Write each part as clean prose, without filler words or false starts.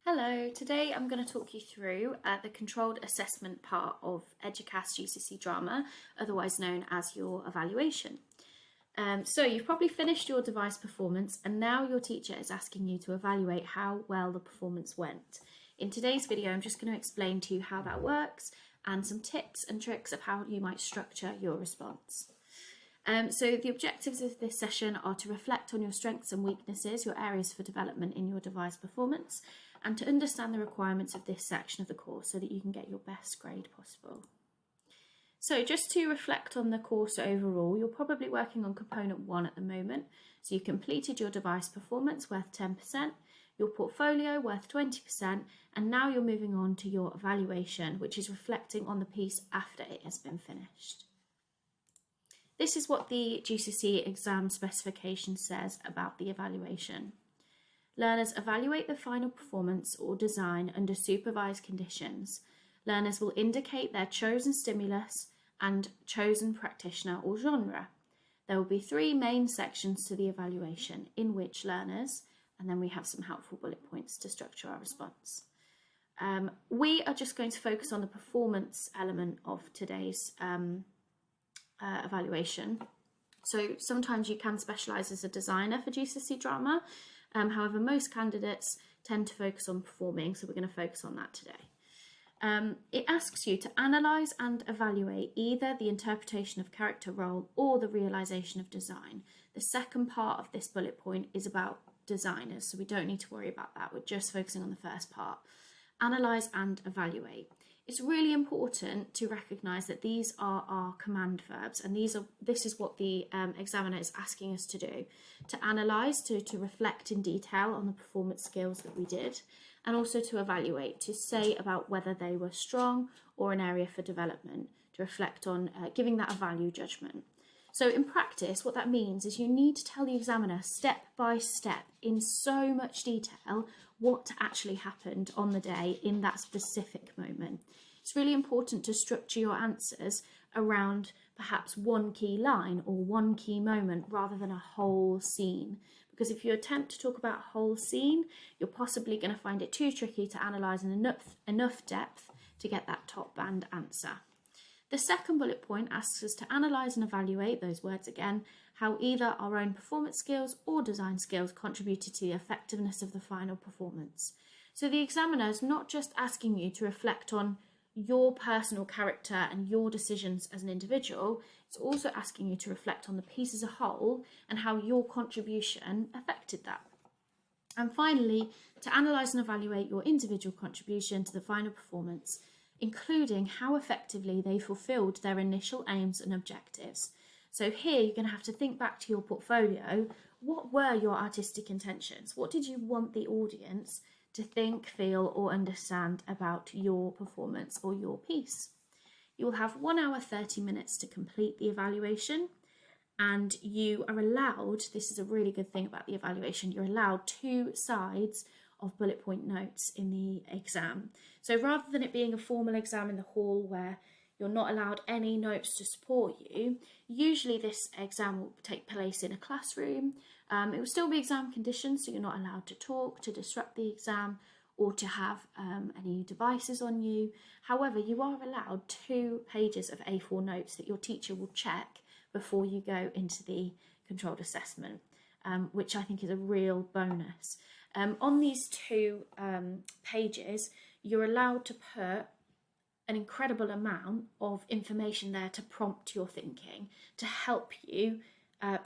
Hello, today I'm going to talk you through the controlled assessment part of EDUQAS GCSE drama, otherwise known as your evaluation. So you've probably finished your devised performance and now your teacher is asking you to evaluate how well the performance went. In today's video I'm just going to explain to you how that works and some tips and tricks of how you might structure your response. So the objectives of this session are to reflect on your strengths and weaknesses, your areas for development in your devised performance, and to understand the requirements of this section of the course so that you can get your best grade possible. So just to reflect on the course overall, you're probably working on component 1 at the moment. So you completed your devised performance worth 10%, your portfolio worth 20%, and now you're moving on to your evaluation, which is reflecting on the piece after it has been finished. This is what the GCSE exam specification says about the evaluation. Learners evaluate the final performance or design under supervised conditions. Learners will indicate their chosen stimulus and chosen practitioner or genre. There will be 3 main sections to the evaluation in which learners, and then we have some helpful bullet points to structure our response. We are just going to focus on the performance element of today's evaluation. So sometimes you can specialise as a designer for GCSE drama. However, most candidates tend to focus on performing, so we're going to focus on that today. It asks you to analyse and evaluate either the interpretation of character role or the realisation of design. The second part of this bullet point is about designers, so we don't need to worry about that. We're just focusing on the first part. Analyse and evaluate. It's really important to recognise that these are our command verbs, and this is what the examiner is asking us to do: to analyse, to reflect in detail on the performance skills that we did, and also to evaluate, to say about whether they were strong or an area for development, to reflect on giving that a value judgment. So in practice, what that means is you need to tell the examiner step by step in so much detail what actually happened on the day in that specific moment. It's really important to structure your answers around perhaps one key line or one key moment rather than a whole scene. Because if you attempt to talk about a whole scene, you're possibly going to find it too tricky to analyse in enough depth to get that top band answer. The second bullet point asks us to analyse and evaluate, those words again, how either our own performance skills or design skills contributed to the effectiveness of the final performance. So the examiner is not just asking you to reflect on your personal character and your decisions as an individual, it's also asking you to reflect on the piece as a whole and how your contribution affected that. And finally, to analyse and evaluate your individual contribution to the final performance, including how effectively they fulfilled their initial aims and objectives. So here you're going to have to think back to your portfolio. What were your artistic intentions? What did you want the audience to think, feel or understand about your performance or your piece? You will have 1 hour 30 minutes to complete the evaluation, and you are allowed, this is a really good thing about the evaluation, you're allowed 2 sides of bullet point notes in the exam. So rather than it being a formal exam in the hall where you're not allowed any notes to support you, usually this exam will take place in a classroom. It will still be exam conditions, so you're not allowed to talk, to disrupt the exam, or to have any devices on you. However, you are allowed 2 pages of A4 notes that your teacher will check before you go into the controlled assessment, which I think is a real bonus. On these 2 pages, you're allowed to put an incredible amount of information there to prompt your thinking, to help you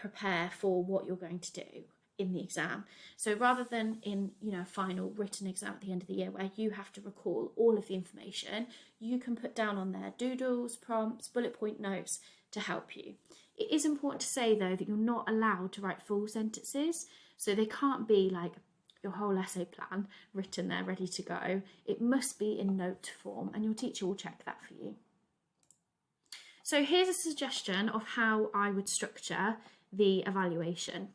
prepare for what you're going to do in the exam. So rather than in a final written exam at the end of the year where you have to recall all of the information, you can put down on there doodles, prompts, bullet point notes to help you. It is important to say though that you're not allowed to write full sentences, so they can't be like your whole essay plan written there ready to go. It must be in note form and your teacher will check that for you. So here's a suggestion of how I would structure the evaluation.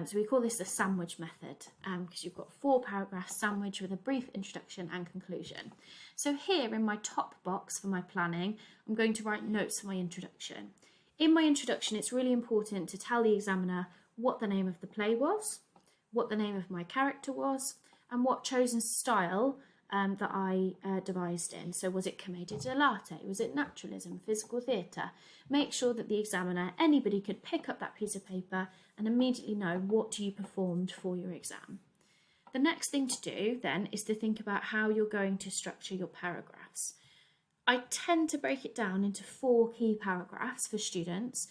So we call this the sandwich method because you've got 4 paragraphs sandwiched with a brief introduction and conclusion. So here in my top box for my planning, I'm going to write notes for my introduction. In my introduction, it's really important to tell the examiner what the name of the play was, what the name of my character was, and what chosen style that I devised in. So was it commedia dell'arte? Was it naturalism, physical theatre? Make sure that the examiner, anybody could pick up that piece of paper and immediately know what you performed for your exam. The next thing to do then is to think about how you're going to structure your paragraphs. I tend to break it down into 4 key paragraphs for students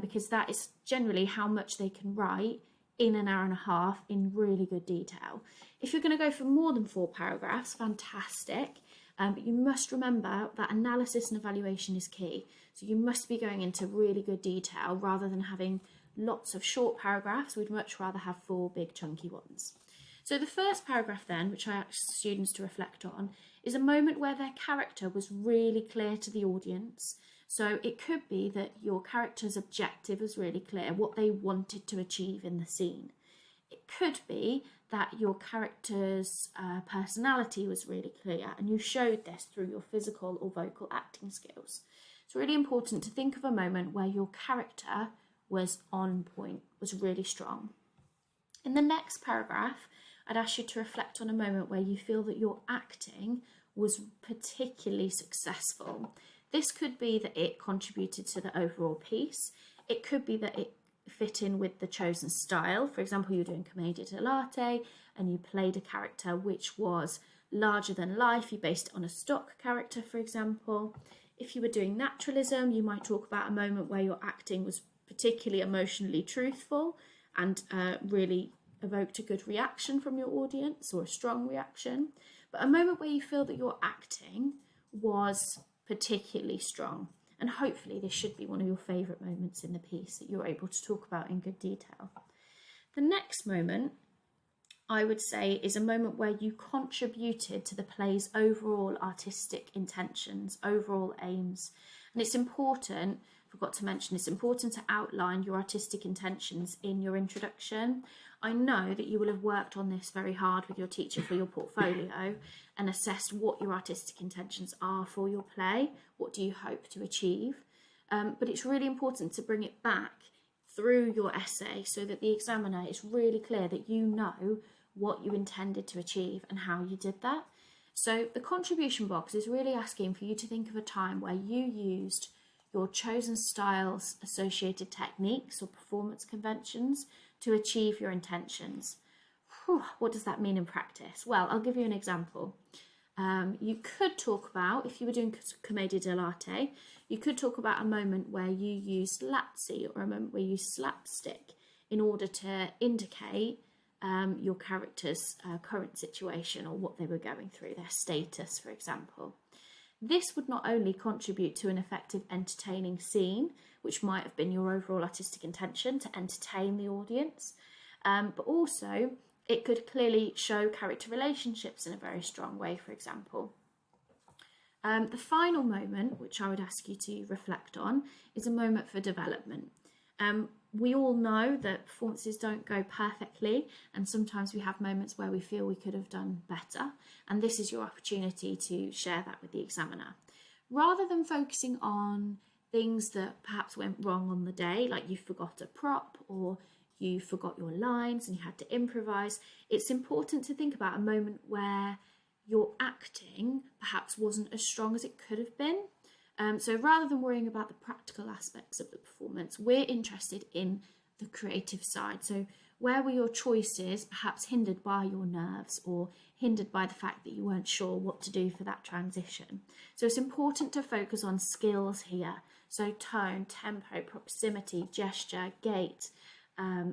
because that is generally how much they can write in an hour and a half in really good detail. If you're going to go for more than 4 paragraphs, fantastic, but you must remember that analysis and evaluation is key. So you must be going into really good detail rather than having lots of short paragraphs. We'd much rather have 4 big chunky ones. So the first paragraph then, which I ask students to reflect on, is a moment where their character was really clear to the audience. So it could be that your character's objective was really clear, what they wanted to achieve in the scene. It could be that your character's personality was really clear and you showed this through your physical or vocal acting skills. It's really important to think of a moment where your character was on point, was really strong. In the next paragraph, I'd ask you to reflect on a moment where you feel that your acting was particularly successful. This could be that it contributed to the overall piece. It could be that it fit in with the chosen style. For example, you're doing commedia dell'arte and you played a character which was larger than life. You based it on a stock character, for example. If you were doing naturalism, you might talk about a moment where your acting was particularly emotionally truthful and really evoked a good reaction from your audience or a strong reaction. But a moment where you feel that your acting was particularly strong. And hopefully this should be one of your favourite moments in the piece that you're able to talk about in good detail. The next moment, I would say, is a moment where you contributed to the play's overall artistic intentions, overall aims. And it's important, forgot to mention, it's important to outline your artistic intentions in your introduction. I know that you will have worked on this very hard with your teacher for your portfolio and assessed what your artistic intentions are for your play. What do you hope to achieve? But it's really important to bring it back through your essay so that the examiner is really clear that you know what you intended to achieve and how you did that. So the contribution box is really asking for you to think of a time where you used your chosen style's associated techniques or performance conventions to achieve your intentions. What does that mean in practice? Well, I'll give you an example. You could talk about, if you were doing commedia dell'arte, you could talk about a moment where you used lazzi or a moment where you used slapstick in order to indicate your character's current situation or what they were going through, their status, for example. This would not only contribute to an effective entertaining scene, which might have been your overall artistic intention to entertain the audience, but also it could clearly show character relationships in a very strong way, for example. The final moment, which I would ask you to reflect on, is a moment for development. We all know that performances don't go perfectly, and sometimes we have moments where we feel we could have done better, and this is your opportunity to share that with the examiner. Rather than focusing on things that perhaps went wrong on the day, like you forgot a prop or you forgot your lines and you had to improvise, it's important to think about a moment where your acting perhaps wasn't as strong as it could have been. So rather than worrying about the practical aspects of the performance, we're interested in the creative side. So where were your choices perhaps hindered by your nerves or hindered by the fact that you weren't sure what to do for that transition? So it's important to focus on skills here. So tone, tempo, proximity, gesture, gait,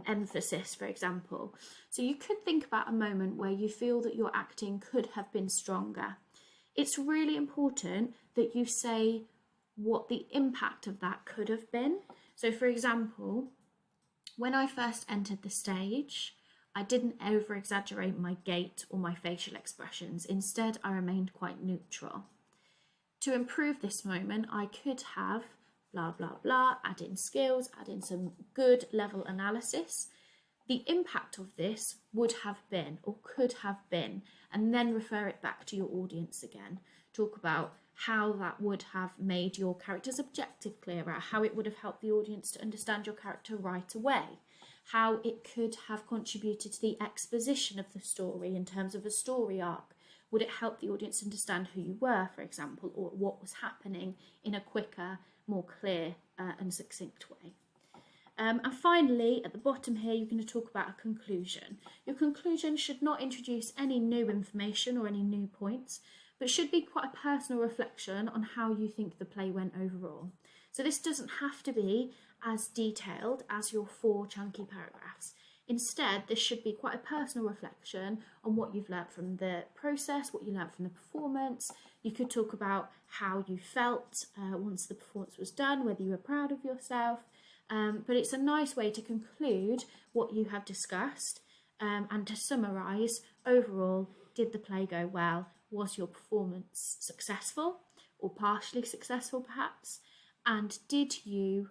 emphasis, for example. So you could think about a moment where you feel that your acting could have been stronger. It's really important that you say what the impact of that could have been. So for example, when I first entered the stage, I didn't over exaggerate my gait or my facial expressions. Instead, I remained quite neutral. To improve this moment, I could have blah, blah, blah, add in skills, add in some good level analysis. The impact of this would have been or could have been, and then refer it back to your audience again. Talk about how that would have made your character's objective clearer, how it would have helped the audience to understand your character right away, how it could have contributed to the exposition of the story in terms of a story arc. Would it help the audience understand who you were, for example, or what was happening in a quicker, more clear and succinct way? And finally, at the bottom here, you're going to talk about a conclusion. Your conclusion should not introduce any new information or any new points, but should be quite a personal reflection on how you think the play went overall. So this doesn't have to be as detailed as your 4 chunky paragraphs. Instead, this should be quite a personal reflection on what you've learnt from the process, what you learnt from the performance. You could talk about how you felt once the performance was done, whether you were proud of yourself. But it's a nice way to conclude what you have discussed and to summarise overall, did the play go well? Was your performance successful or partially successful perhaps? And did you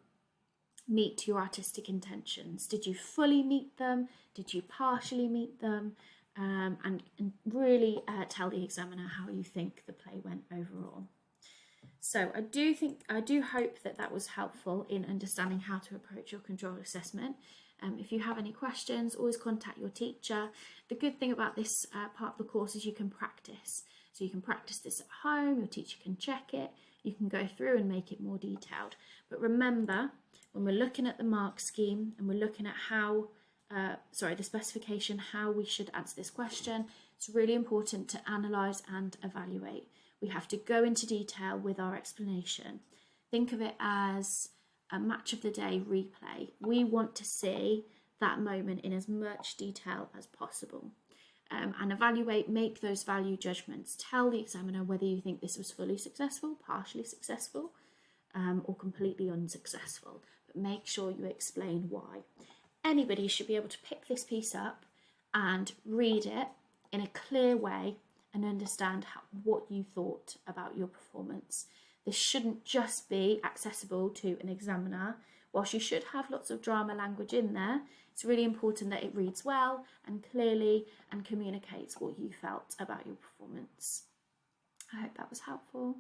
meet your artistic intentions? Did you fully meet them? Did you partially meet them? And really tell the examiner how you think the play went overall. So I do hope that that was helpful in understanding how to approach your control assessment. If you have any questions, always contact your teacher. The good thing about this part of the course is you can practice. So you can practice this at home, your teacher can check it, you can go through and make it more detailed. But remember, when we're looking at the mark scheme and we're looking at how, the specification, how we should answer this question, it's really important to analyse and evaluate. We have to go into detail with our explanation. Think of it as a match of the day replay. We want to see that moment in as much detail as possible. And evaluate, make those value judgments. Tell the examiner whether you think this was fully successful, partially successful, or completely unsuccessful. But make sure you explain why. Anybody should be able to pick this piece up and read it in a clear way and understand what you thought about your performance. This shouldn't just be accessible to an examiner. Whilst you should have lots of drama language in there, it's really important that it reads well and clearly and communicates what you felt about your performance. I hope that was helpful.